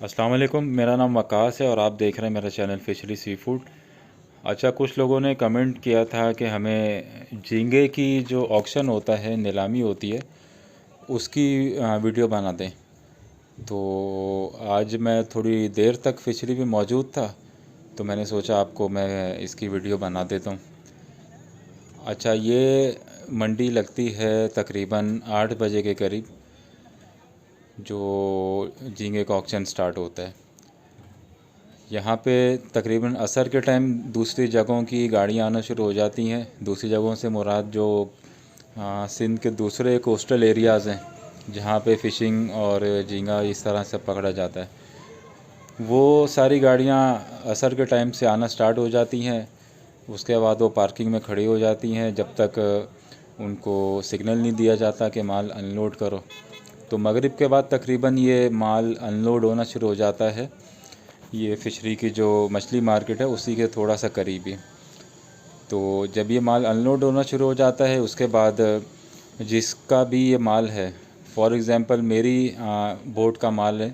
अस्सलाम वालेकुम, मेरा नाम वकास है और आप देख रहे हैं मेरा चैनल फिशरी सी फूड। अच्छा, कुछ लोगों ने कमेंट किया था कि हमें झींगे की जो ऑक्शन होता है, नीलामी होती है, उसकी वीडियो बना दें। तो आज मैं थोड़ी देर तक फिशरी में मौजूद था, तो मैंने सोचा आपको मैं इसकी वीडियो बना देता हूँ। अच्छा, ये मंडी लगती है तकरीबन 8 बजे के करीब, जो झींगे का ऑक्शन स्टार्ट होता है। यहाँ पे तकरीबन असर के टाइम दूसरी जगहों की गाड़ियाँ आना शुरू हो जाती हैं। दूसरी जगहों से मुराद जो सिंध के दूसरे कोस्टल एरियाज़ हैं, जहाँ पे फ़िशिंग और झींगा इस तरह से पकड़ा जाता है, वो सारी गाड़ियाँ असर के टाइम से आना स्टार्ट हो जाती हैं। उसके बाद वो पार्किंग में खड़ी हो जाती हैं जब तक उनको सिग्नल नहीं दिया जाता कि माल अनलोड करो। तो मगरिब के बाद तकरीबन ये माल अनलोड होना शुरू हो जाता है। ये फ़िशरी की जो मछली मार्केट है उसी के थोड़ा सा करीब ही। तो जब ये माल अनलोड होना शुरू हो जाता है, उसके बाद जिसका भी ये माल है, फॉर एग्ज़ाम्पल मेरी बोट का माल है,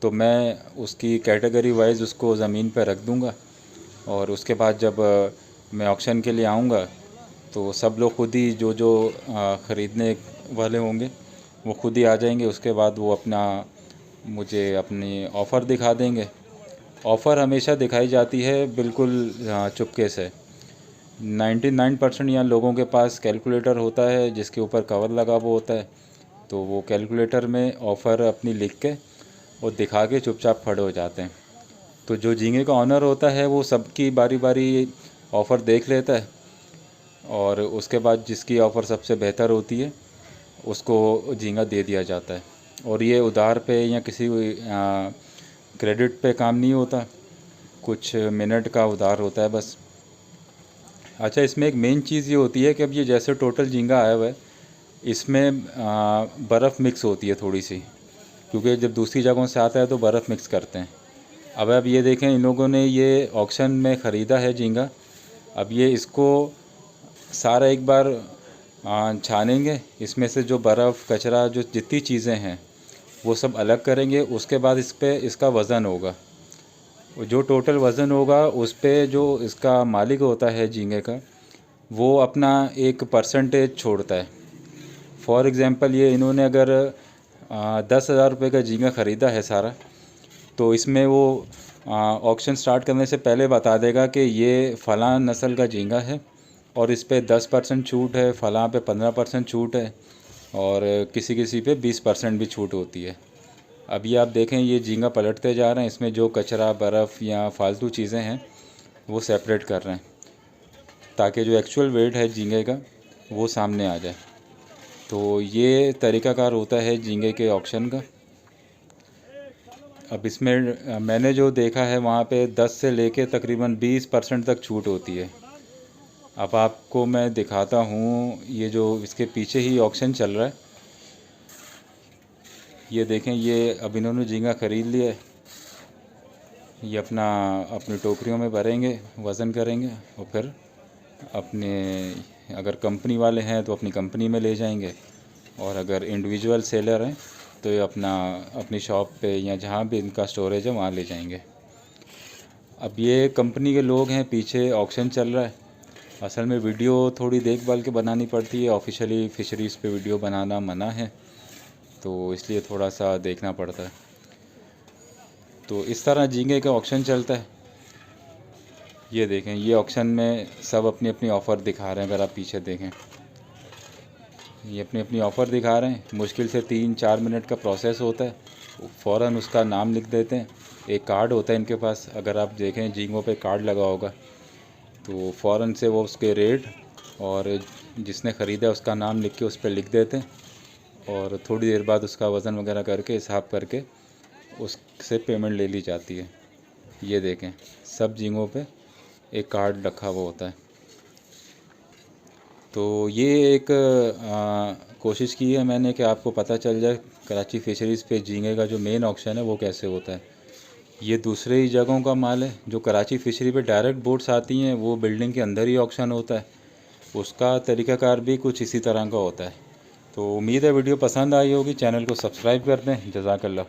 तो मैं उसकी कैटेगरी वाइज उसको ज़मीन पर रख दूँगा। और उसके बाद जब मैं ऑक्शन के लिए आऊँगा, तो सब लोग खुद ही जो जो ख़रीदने वाले होंगे वो खुद ही आ जाएंगे। उसके बाद वो अपना मुझे अपनी ऑफ़र दिखा देंगे। ऑफ़र हमेशा दिखाई जाती है बिल्कुल चुपके से। 99% यहाँ लोगों के पास कैलकुलेटर होता है जिसके ऊपर कवर लगा हुआ होता है, तो वो कैलकुलेटर में ऑफ़र अपनी लिख के और दिखा के चुपचाप खड़े हो जाते हैं। तो जो झींगे का ऑनर होता है वो सबकी बारी बारी ऑफ़र देख लेता है, और उसके बाद जिसकी ऑफ़र सबसे बेहतर होती है उसको झींगा दे दिया जाता है। और ये उधार पे या किसी क्रेडिट पे काम नहीं होता, कुछ मिनट का उधार होता है बस। अच्छा, इसमें एक मेन चीज़ ये होती है कि अब ये जैसे टोटल झींगा आया हुआ है, इसमें बर्फ़ मिक्स होती है थोड़ी सी, क्योंकि जब दूसरी जगहों से आता है तो बर्फ़ मिक्स करते हैं। अब ये देखें, इन लोगों ने ये ऑक्शन में ख़रीदा है झींगा। अब ये इसको सारा एक बार छानेंगे, इसमें से जो बर्फ़ कचरा जो जितनी चीज़ें हैं वो सब अलग करेंगे। उसके बाद इस पे इसका वज़न होगा, जो टोटल वज़न होगा उस पे जो इसका मालिक होता है झींगे का, वो अपना एक परसेंटेज छोड़ता है। फॉर एग्ज़ाम्पल, ये इन्होंने अगर 10,000 रुपये का झींगा ख़रीदा है सारा, तो इसमें वो ऑक्शन स्टार्ट करने से पहले बता देगा कि ये फ़लाँ नस्ल का झींगा है और इस पे 10% छूट है, फ़लाँ पे 15% छूट है, और किसी किसी पे 20% भी छूट होती है। अभी आप देखें, ये झींगा पलटते जा रहे हैं, इसमें जो कचरा, बर्फ़ या फालतू चीज़ें हैं वो सेपरेट कर रहे हैं, ताकि जो एक्चुअल वेट है झींगे का वो सामने आ जाए। तो ये तरीक़ाकार होता है झींगे के ऑक्शन का। अब इसमें मैंने जो देखा है वहाँ पे 10 से लेके तकरीबन 20% तक छूट होती है। अब आपको मैं दिखाता हूँ, ये जो इसके पीछे ही ऑक्शन चल रहा है, ये देखें, ये अब इन्होंने झींगा ख़रीद लिया है। ये अपनी टोकरियों में भरेंगे, वज़न करेंगे और फिर अपने, अगर कंपनी वाले हैं तो अपनी कंपनी में ले जाएंगे, और अगर इंडिविजुअल सेलर हैं तो ये अपनी शॉप पे या जहाँ भी इनका स्टोरेज है वहाँ ले जाएंगे। अब ये कंपनी के लोग हैं, पीछे ऑक्शन चल रहा है। असल में वीडियो थोड़ी देखभाल के बनानी पड़ती है, ऑफिशियली फ़िशरीज़ पे वीडियो बनाना मना है, तो इसलिए थोड़ा सा देखना पड़ता है। तो इस तरह झींगे का ऑक्शन चलता है। ये देखें, ये ऑक्शन में सब अपनी अपनी ऑफ़र दिखा रहे हैं। अगर आप पीछे देखें, ये अपनी अपनी ऑफ़र दिखा रहे हैं। मुश्किल से 3-4 मिनट का प्रोसेस होता है, फ़ौरन उसका नाम लिख देते हैं। एक कार्ड होता है इनके पास, अगर आप देखें झींगों पे कार्ड लगा होगा, तो फ़ौरन से वो उसके रेट और जिसने ख़रीदा उसका नाम लिख के उस पर लिख देते हैं, और थोड़ी देर बाद उसका वज़न वगैरह करके हिसाब करके उससे पेमेंट ले ली जाती है। ये देखें, सब झींगों पे एक कार्ड रखा हुआ होता है। तो ये एक कोशिश की है मैंने कि आपको पता चल जाए कराची फ़िशरीज़ पे झींगे का जो मेन ऑक्शन है वो कैसे होता है। ये दूसरे ही जगहों का माल है, जो कराची फ़िशरी पे डायरेक्ट बोट्स आती हैं वो बिल्डिंग के अंदर ही ऑक्शन होता है, उसका तरीक़ाकार भी कुछ इसी तरह का होता है। तो उम्मीद है वीडियो पसंद आई होगी। चैनल को सब्सक्राइब कर दें। जज़ाकल्लाह।